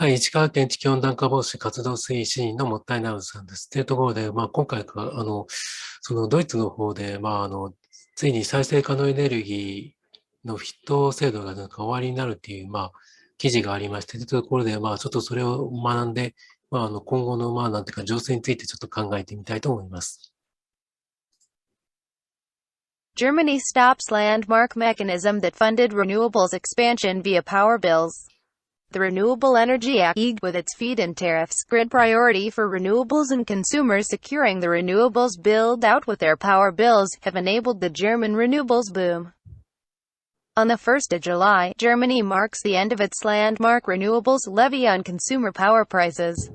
はい、市川県地球温暖化防止活動推進員のもったいないさんです。というところで、今回か、そのドイツの方で、ついに再生可能エネルギーの筆頭制度がなんか終わりになるっていう、記事がありまして、というところで、ちょっとそれを学んで、今後の、なんていうか、情勢についてちょっと考えてみたいと思います。Germany stops landmark mechanism that funded renewables expansion via power bills. The Renewable Energy Act, with its feed-in tariffs, grid priority for renewables and consumers securing the renewables build-out with their power bills, have enabled the German renewables boom. On the 1st of July, Germany marks the end of its landmark renewables levy on consumer power prices.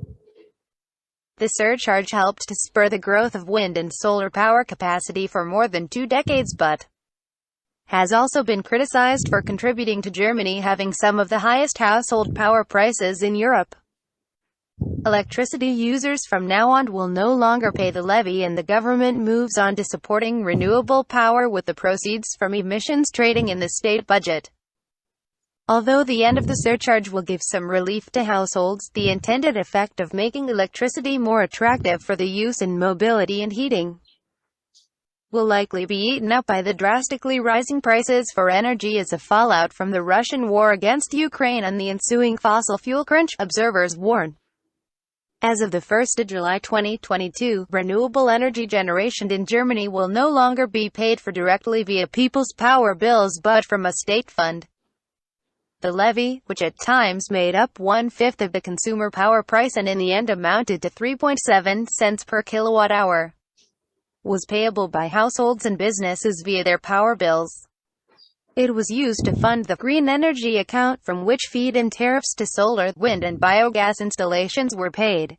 The surcharge helped to spur the growth of wind and solar power capacity for more than 2 decades but has also been criticized for contributing to Germany having some of the highest household power prices in Europe. Electricity users from now on will no longer pay the levy, and the government moves on to supporting renewable power with the proceeds from emissions trading in the state budget. Although the end of the surcharge will give some relief to households, the intended effect of making electricity more attractive for the use in mobility and heating will likely be eaten up by the drastically rising prices for energy as a fallout from the Russian war against Ukraine and the ensuing fossil fuel crunch, observers warn. As of the 1st of July 2022, renewable energy generation in Germany will no longer be paid for directly via people's power bills but from a state fund. The levy, which at times made up 1/5 of the consumer power price and in the end amounted to 3.7 cents per kilowatt-hour, was payable by households and businesses via their power bills. It was used to fund the green energy account from which feed-in tariffs to solar, wind and biogas installations were paid.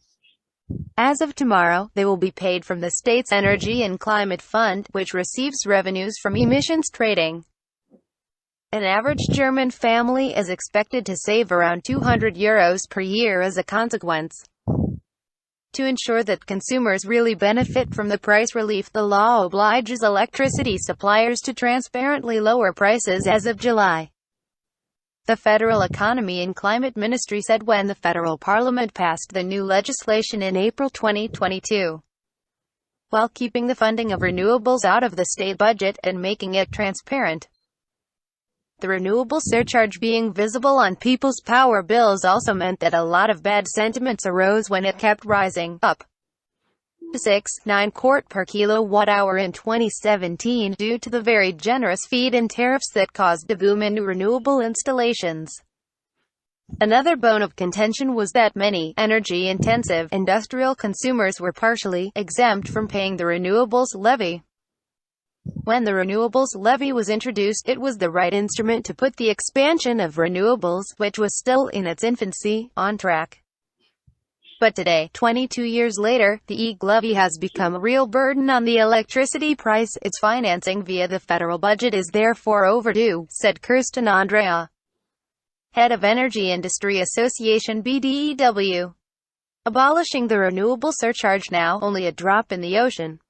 As of tomorrow, they will be paid from the state's Energy and Climate Fund, which receives revenues from emissions trading. An average German family is expected to save around €200 per year as a consequence. To ensure that consumers really benefit from the price relief, the law obliges electricity suppliers to transparently lower prices as of July. The Federal Economy and Climate Ministry said when the federal parliament passed the new legislation in April 2022. While keeping the funding of renewables out of the state budget and making it transparent. The renewable surcharge being visible on people's power bills also meant that a lot of bad sentiments arose when it kept rising, up to 6.9 quart per kilowatt-hour in 2017 due to the very generous feed-in tariffs that caused a boom in new renewable installations. Another bone of contention was that many energy-intensive industrial consumers were partially exempt from paying the renewables levy. When the renewables levy was introduced, it was the right instrument to put the expansion of renewables, which was still in its infancy, on track. But today, 22 years later, the EG levy has become a real burden on the electricity price. Its financing via the federal budget is therefore overdue, said Kirsten Andrea, head of Energy Industry Association BDEW. Abolishing the renewable surcharge now, only a drop in the ocean.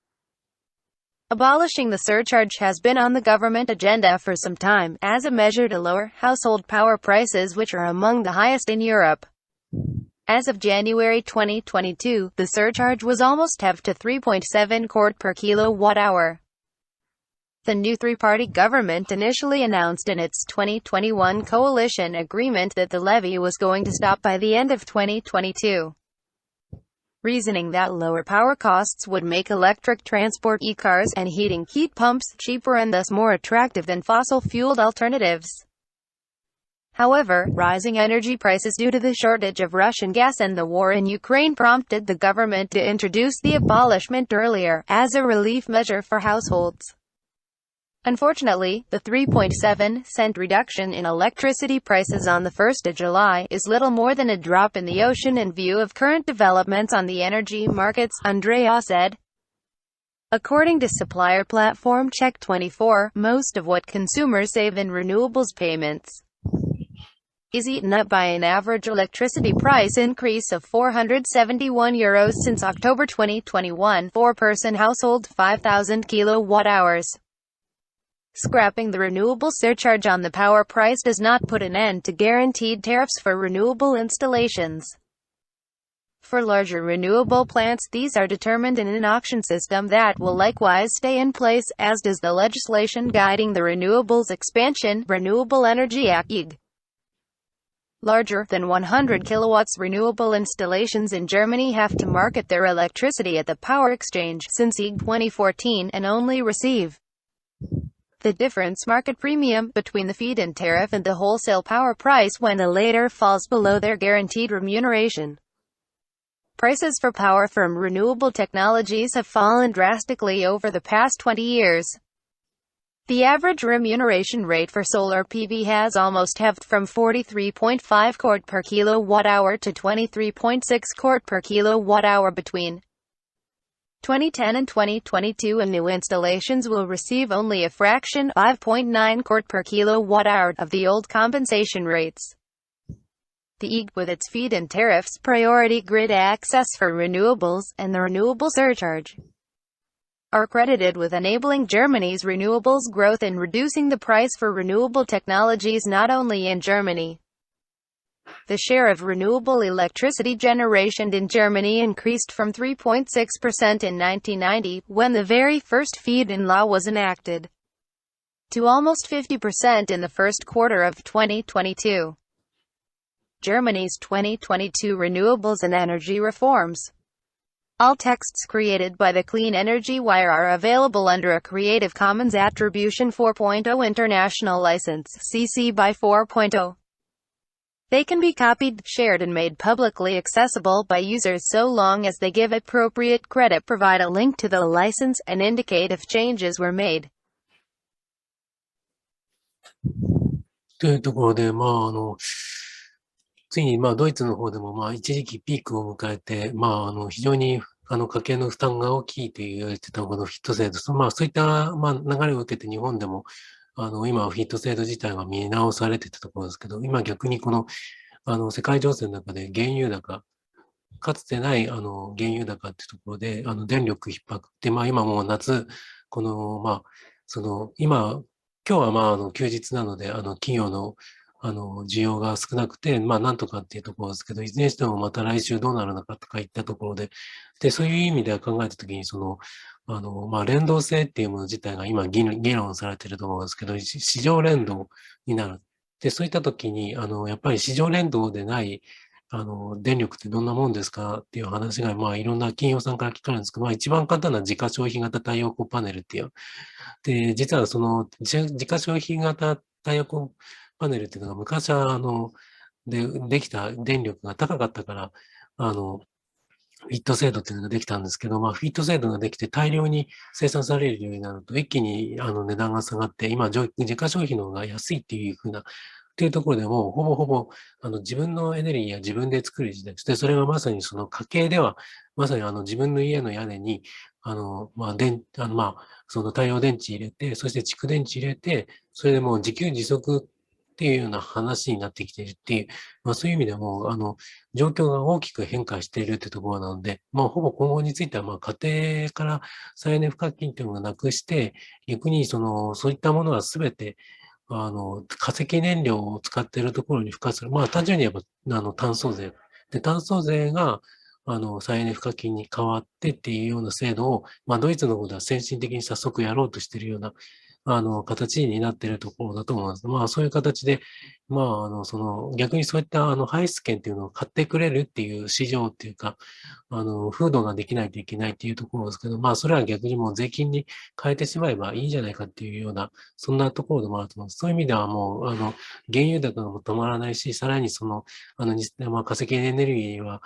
Abolishing the surcharge has been on the government agenda for some time, as a measure to lower household power prices, which are among the highest in Europe. As of January 2022, the surcharge was almost halved to 3.7 quart per kilowatt-hour. The new three-party government initially announced in its 2021 coalition agreement that the levy was going to stop by the end of 2022. Reasoning that lower power costs would make electric transport, e-cars, and heating heat pumps cheaper and thus more attractive than fossil-fueled alternatives. However, rising energy prices due to the shortage of Russian gas and the war in Ukraine prompted the government to introduce the abolishment earlier, as a relief measure for households. Unfortunately, the 3.7-cent reduction in electricity prices on the 1st of July is little more than a drop in the ocean in view of current developments on the energy markets, Andrea said. According to supplier platform Check24, most of what consumers save in renewables payments is eaten up by an average electricity price increase of €471 since October 2021, 4-person household 5,000 kilowatt-hours. Scrapping the renewable surcharge on the power price does not put an end to guaranteed tariffs for renewable installations. For larger renewable plants, these are determined in an auction system that will likewise stay in place, as does the legislation guiding the Renewables Expansion, Renewable Energy Act (EG). Larger than 100 kilowatts renewable installations in Germany have to market their electricity at the power exchange since EG 2014 and only receive the difference market premium between the feed-in tariff and the wholesale power price when the latter falls below their guaranteed remuneration. Prices for power from renewable technologies have fallen drastically over the past 20 years. The average remuneration rate for solar PV has almost halved from 43.5 kort per kilowatt-hour to 23.6 kort per kilowatt-hour between 2010 and 2022, and new installations will receive only a fraction, 5.9 kort per kilowatt-hour, of the old compensation rates. The EG, with its feed-in tariffs, priority grid access for renewables, and the renewable surcharge, are credited with enabling Germany's renewables growth and reducing the price for renewable technologies not only in Germany. The share of renewable electricity generation in Germany increased from 3.6% in 1990, when the very first feed-in law was enacted, to almost 50% in the first quarter of 2022. Germany's 2022 Renewables and Energy Reforms. All texts created by the Clean Energy Wire are available under a Creative Commons Attribution 4.0 International License, CC by 4.0. They can be copied, shared and made publicly accessible by users so long as they give appropriate credit, provide a link to the license, and indicate if changes were made. というところで、ついに、ドイツの方でも、一時期ピークを迎えて、非常に、家計の負担が大きいと言われてたこのフィット制度、そういった、流れを受けて日本でも、今、フィット制度自体が見直されてたところですけど、今逆にこの、世界情勢の中で原油高、かつてない、原油高っていうところで、電力逼迫って、今もう夏、この、今日は休日なので、企業の、需要が少なくて、なんとかっていうところですけど、いずれにしてもまた来週どうなるのかとかいったところで、そういう意味では考えたときに、連動性っていうもの自体が今議論されているところですけど、市場連動になる。で、そういったときに、やっぱり市場連動でない、電力ってどんなもんですかっていう話が、いろんな企業さんから聞かれるんですけど、一番簡単な自家消費型太陽光パネルっていう。で、実は自家消費型太陽光パネルっていうのが昔は、できた電力が高かったから、フィット制度っていうのができたんですけど、フィット制度ができて大量に生産されるようになると、一気に値段が下がって、今、自家消費の方が安いっていうふうな、っていうところでも、ほぼほぼ、自分のエネルギーは自分で作る時代です。で、それがまさにその家計では、まさに自分の家の屋根に、その太陽電池入れて、そして蓄電池入れて、それでもう自給自足っていうような話になってきているっていう、そういう意味でも、状況が大きく変化しているってところなので、ほぼ今後については、家庭から再エネ賦課金っていうのがなくして、逆にそういったものはすべて、化石燃料を使っているところに付加する。単純に言えば、炭素税。で、炭素税が、再エネ賦課金に変わってっていうような制度を、ドイツの方では先進的に早速やろうとしているような、形になっているところだと思います。そういう形で、逆にそういった排出権っていうのを買ってくれるっていう市場っていうか、風土ができないといけないっていうところですけど、それは逆にもう税金に変えてしまえばいいんじゃないかっていうような、そんなところでもあると思います。そういう意味ではもう、原油高がも止まらないし、さらに化石エネルギーは、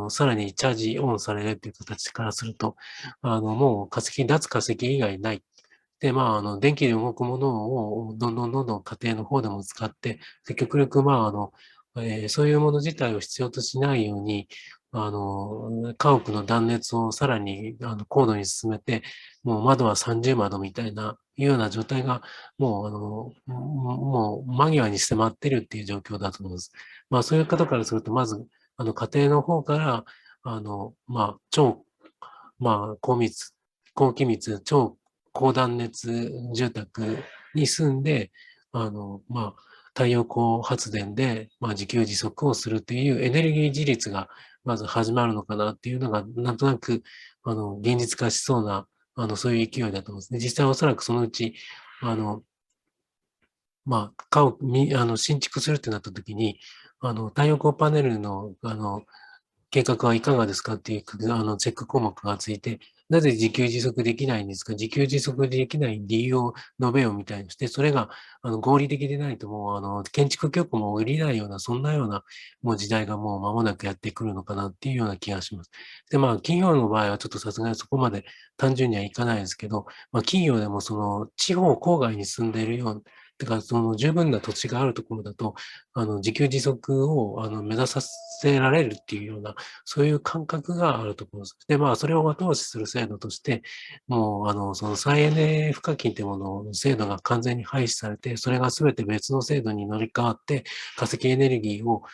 さらにチャージオンされるっていう形からすると、もう脱化石以外ない。で、電気で動くものをどんどん家庭の方でも使って、で、極力、そういうもの自体を必要としないように、家屋の断熱をさらに、高度に進めて、もう窓は30窓みたいな、いうような状態が、もう間際に迫ってるっていう状況だと思います。そういう方からすると、まず、家庭の方から、超、高気密、超高断熱住宅に住んで、太陽光発電で、自給自足をするというエネルギー自立がまず始まるのかなっていうのが、なんとなく、現実化しそうな、そういう勢いだと思うんですね。実際おそらくそのうち、家を新築するってなった時に、太陽光パネルの、計画はいかがですかっていう、チェック項目がついて、なぜ自給自足できないんですか、自給自足できない理由を述べようみたいにして、それが、合理的でないともう、建築許可も下りないような、そんなような、もう時代がもう間もなくやってくるのかなっていうような気がします。で、企業の場合はちょっとさすがにそこまで単純にはいかないですけど、企業でもその、地方郊外に住んでいるような、てか、その十分な土地があるところだと、自給自足を目指させられるっていうような、そういう感覚があるところです。で、それを後押しする制度として、もう、その再エネ賦課金というものの制度が完全に廃止されて、それが全て別の制度に乗り換わって、化石エネルギーを、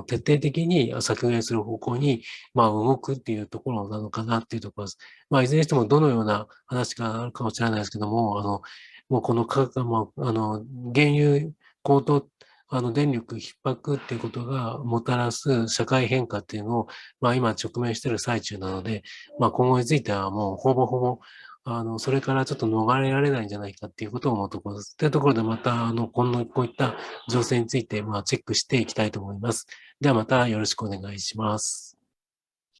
徹底的に削減する方向に、動くっていうところなのかなっていうところです。いずれにしてもどのような話があるかもしれないですけども、もうこの価格、原油高騰、電力逼迫っていうことがもたらす社会変化っていうのを、今直面している最中なので、今後についてはもうほぼほぼ、それからちょっと逃れられないんじゃないかっていうことを思うところです。というところでまた、こういった情勢について、チェックしていきたいと思います。ではまたよろしくお願いします。